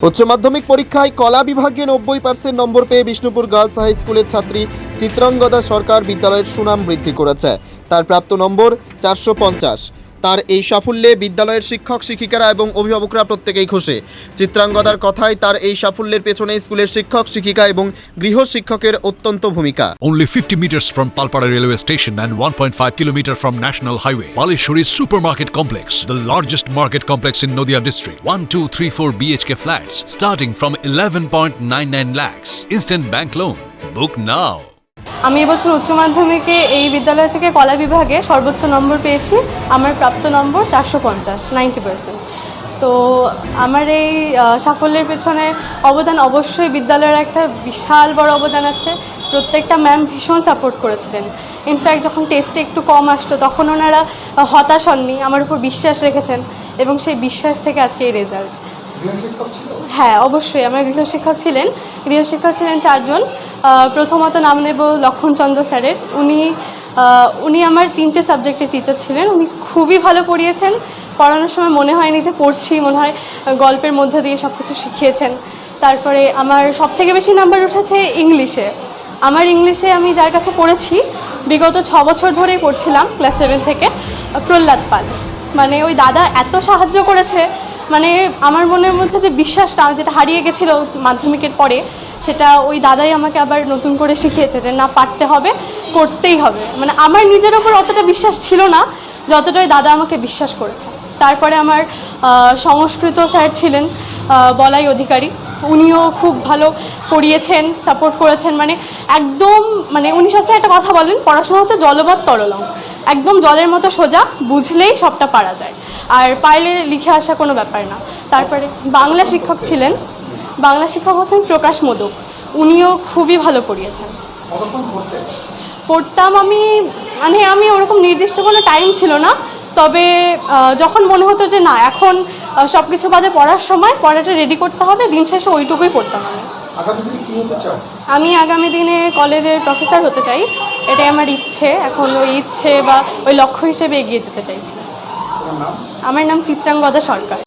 উচ্চ মাধ্যমিক পরীক্ষায় কলা বিভাগে 90% নম্বর পেয়ে বিষ্ণুপুর গার্লস হাই স্কুলের ছাত্রী চিত্রাঙ্গদা সরকার বিদ্যালয়ের সুনাম বৃদ্ধি করেছে। তার প্রাপ্ত নম্বর 450। তার এই সাফল্যে বিদ্যালয়ের শিক্ষক শিক্ষিকারা এবং অভিভাবকরা প্রত্যেকেই খুশি। চিত্রাঙ্গদার কথায় তার এই সাফল্যের পেছনে স্কুলের শিক্ষক শিক্ষিকা এবং গৃহ শিক্ষকের অত্যন্ত ভূমিকা। Only 50 meters from Palpara railway station and 1.5 kilometer from National Highway, Palishuri Supermarket Complex, the largest market complex in Nadia district. 1, 2, 3, 4 BHK flats starting from 11.99 lakhs. Instant bank loan. Book now. আমি এবছর উচ্চ মাধ্যমিকে এই বিদ্যালয় থেকে কলা বিভাগে সর্বোচ্চ নম্বর পেয়েছি। আমার প্রাপ্ত নম্বর 450, 90%। তো আমার এই সাফল্যের পেছনে অবদান অবশ্যই বিদ্যালয়ের একটা বিশাল বড় অবদান আছে। প্রত্যেকটা ম্যাম ভীষণ সাপোর্ট করেছিলেন। ইনফ্যাক্ট যখন টেস্টে একটু কম আসলো তখন ওনারা হতাশ হননি, আমার উপর বিশ্বাস রেখেছেন এবং সেই বিশ্বাস থেকে আজকে এই রেজাল্ট। হ্যাঁ, অবশ্যই আমার গৃহশিক্ষক ছিলেন। গৃহশিক্ষক ছিলেন 4 জন। প্রথমত নাম নেব লক্ষণচন্দ্র স্যারের। উনি আমার 3টে সাবজেক্টের টিচার ছিলেন। উনি খুবই ভালো পড়িয়েছেন। পড়ানোর সময় মনে হয়নি যে পড়ছি, মনে হয় গল্পের মধ্যে দিয়ে সব কিছু শিখিয়েছেন। তারপরে আমার সবথেকে বেশি নাম্বার উঠেছে ইংলিশে। আমার ইংলিশে আমি যার কাছে পড়েছি বিগত 6 বছর ধরেই পড়ছিলাম, ক্লাস 7 থেকে, প্রহ্লাদ পাল। মানে ওই দাদা এত সাহায্য করেছে, মানে আমার মনের মধ্যে যে বিশ্বাসটা যেটা হারিয়ে গেছিলো মাধ্যমিকের পরে, সেটা ওই দাদাই আমাকে আবার নতুন করে শিখিয়েছে যে না, পারতে হবে, করতেই হবে। মানে আমার নিজের ওপর অতটা বিশ্বাস ছিল না যতটা ওই দাদা আমাকে বিশ্বাস করেছে। তারপরে আমার সংস্কৃত স্যার ছিলেন বলাই অধিকারী। উনিও খুব ভালো পড়িয়েছেন, সাপোর্ট করেছেন। মানে একদম, মানে উনি সবসময় একটা কথা বলেন, পড়াশোনা হচ্ছে জলবৎ তরলং, একদম জলের মতো সোজা, বুঝলেই সবটা পারা যায়, আর পারলে লিখে আসা কোনো ব্যাপার না। তারপরে বাংলা শিক্ষক ছিলেন, বাংলা শিক্ষক হচ্ছেন প্রকাশ মোদক। উনিও খুবই ভালো পড়িয়েছেন। পড়তাম আমি ওরকম নির্দিষ্ট কোনো টাইম ছিল না, তবে যখন মনে হতো যে না, এখন সব কিছু বাদে পড়ার সময়, পড়াটা রেডি করতে হবে, দিন শেষে ওইটুকুই পড়তাম। আমি আগামী দিনে কলেজের প্রফেসর হতে চাই, এটাই আমার ইচ্ছে। এখন ওই ইচ্ছে বা ওই লক্ষ্য হিসেবে এগিয়ে যেতে চাইছি। আমার নাম চিত্রাঙ্গদা সরকার।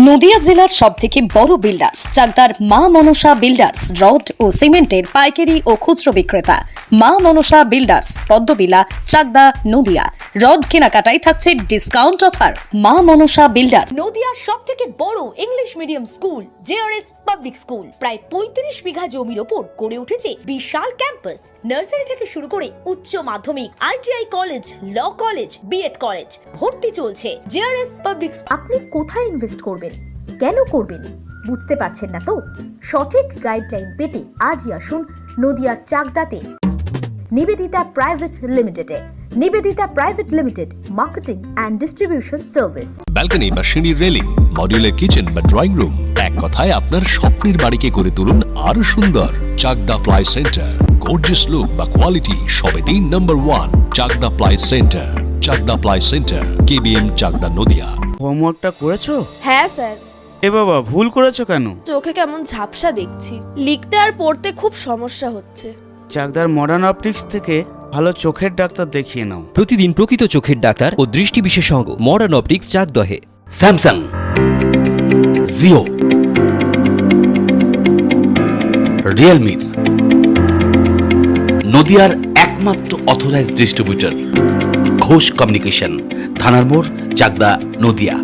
নদিয়া জেলার সবথেকে বড় বিল্ডার্স চাকদার মা মনসা বিল্ডার্স, রড ও সিমেন্টের পাইকারি ও খুচরো বিক্রেতা। মা মনসা বিল্ডার্স, পদ্মবিলা, চাকদা, নদিয়া। রড কেনাকাটায় থাকছে ডিসকাউন্ট অফার। মা মনসা বিল্ডার্স। নদিয়ার সবথেকে বড় English medium school JRS public school, প্রায় 35 বিঘা জমির ওপর গড়ে উঠেছে বিশাল ক্যাম্পাস। নার্সারি থেকে শুরু করে উচ্চ মাধ্যমিক, ITI college, law college, BEd college, ভর্তি চলছে। JRS public. আপনি কোথায় ইনভেস্ট করবেন, কেন করবেন, বুঝতে পারছেন না তো? সঠিক গাইডলাইন পেতে আজই আসুন নদিয়ার চাকদাতে নিবেদিতা প্রাইভেট লিমিটেডে। Nivedita private limited, marketing and distribution service. Balcony বা সিঁড়ির রেলিং, মডিউলার কিচেন বা ড্রয়িং রুম, এক কথায় আপনার স্বপ্নের বাড়িকে করে তুলুন আরো সুন্দর। Chakdah ply centre, gorgeous look বা কোয়ালিটি সবে 3 number 1 Chakdah ply centre. Chakdah ply centre, KBM, Chakdah, Nadia. হোমওয়ার্কটা করেছো? হ্যাঁ স্যার। এ বাবা, ভুল করেছো কেন? চোখে কেমন ঝাপসা দেখছি, লিখতে আর পড়তে খুব সমস্যা হচ্ছে। চাকদার মডার্ন অপটিক্স থেকে ভালো চোখের ডাক্তার দেখিয়ে নাও। প্রতিদিন প্রকৃত চোখের ডাক্তার ও দৃষ্টি বিশেষজ্ঞ মডার্ন অপটিক্স, চাকদহে। স্যামসাং, জিও, রিয়েলমি, নদিয়ার একমাত্র অথরাইজড ডিস্ট্রিবিউটর ঘোষ কমিউনিকেশন, থানার মোড়, চাকদা, নদিয়া।